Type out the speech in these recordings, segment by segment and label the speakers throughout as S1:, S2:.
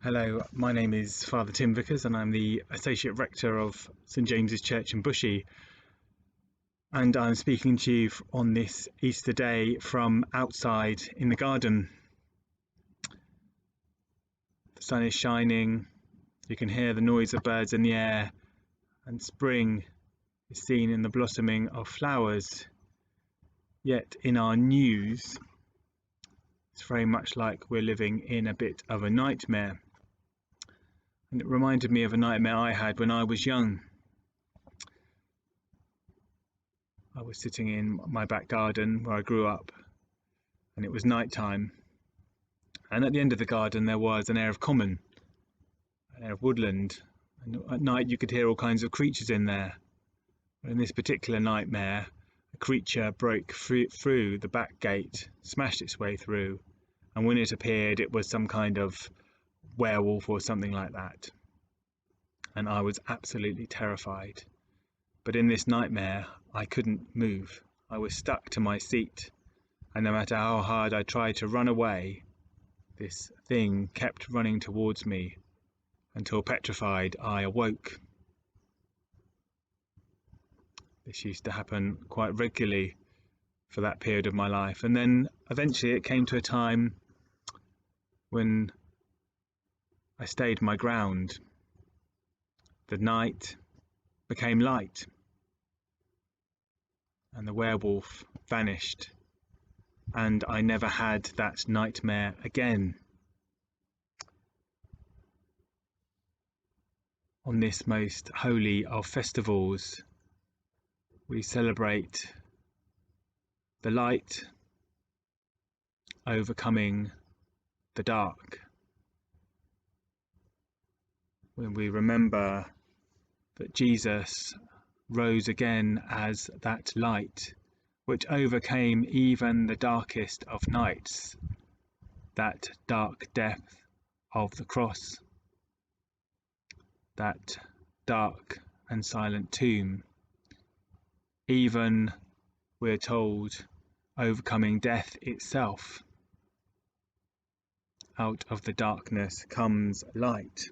S1: Hello, my name is Father Tim Vickers and I'm the Associate Rector of St James's Church in Bushey, and I'm speaking to you on this Easter day from outside in the garden. The sun is shining, you can hear the noise of birds in the air, and spring is seen in the blossoming of flowers. Yet in our news, it's very much like we're living in a bit of a nightmare. And it reminded me of a nightmare I had when I was young. I was sitting in my back garden where I grew up, and it was night time. And at the end of the garden there was an air of common, an air of woodland. And at night you could hear all kinds of creatures in there. But in this particular nightmare, a creature broke through the back gate, smashed its way through, and when it appeared it was some kind of werewolf or something like that. And I was absolutely terrified. But in this nightmare I couldn't move. I was stuck to my seat, and no matter how hard I tried to run away, this thing kept running towards me until, petrified, I awoke. This used to happen quite regularly for that period of my life, and then eventually it came to a time when I stayed my ground. The night became light, and the werewolf vanished, and I never had that nightmare again. On this most holy of festivals, we celebrate the light overcoming the dark. When we remember that Jesus rose again as that light which overcame even the darkest of nights, that dark depth of the cross, that dark and silent tomb, even, we're told, overcoming death itself. Out of the darkness comes light.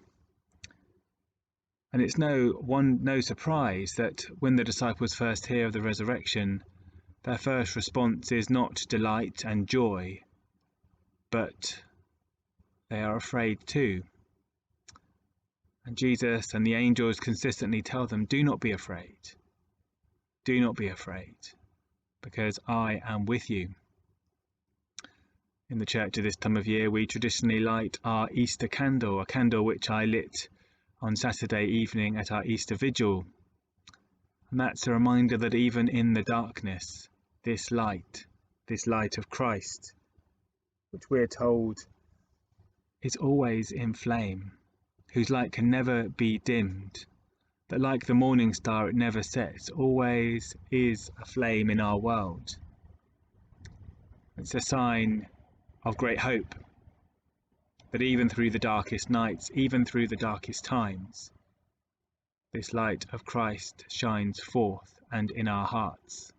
S1: And it's no surprise that when the disciples first hear of the resurrection, their first response is not delight and joy, but they are afraid too. And Jesus and the angels consistently tell them, do not be afraid. Do not be afraid, because I am with you. In the church at this time of year, we traditionally light our Easter candle, a candle which I lit on Saturday evening at our Easter Vigil. And that's a reminder that even in the darkness, this light of Christ, which we're told is always in flame, whose light can never be dimmed, that like the morning star it never sets, always is a flame in our world. It's a sign of great hope, that even through the darkest nights, even through the darkest times, this light of Christ shines forth, and in our hearts,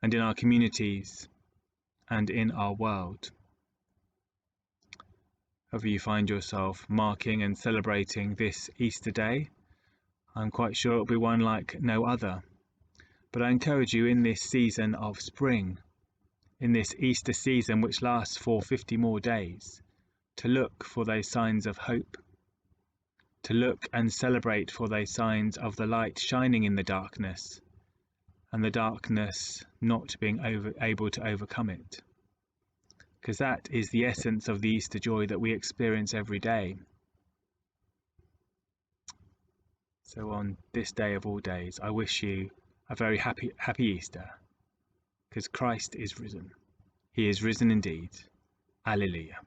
S1: and in our communities, and in our world. However you find yourself marking and celebrating this Easter day, I'm quite sure it'll be one like no other. But I encourage you in this season of spring, in this Easter season which lasts for 50 more days, to look for those signs of hope, to look and celebrate for those signs of the light shining in the darkness, and the darkness not being able to overcome it. Because that is the essence of the Easter joy that we experience every day. So on this day of all days, I wish you a very happy Easter, because Christ is risen. He is risen indeed. Alleluia.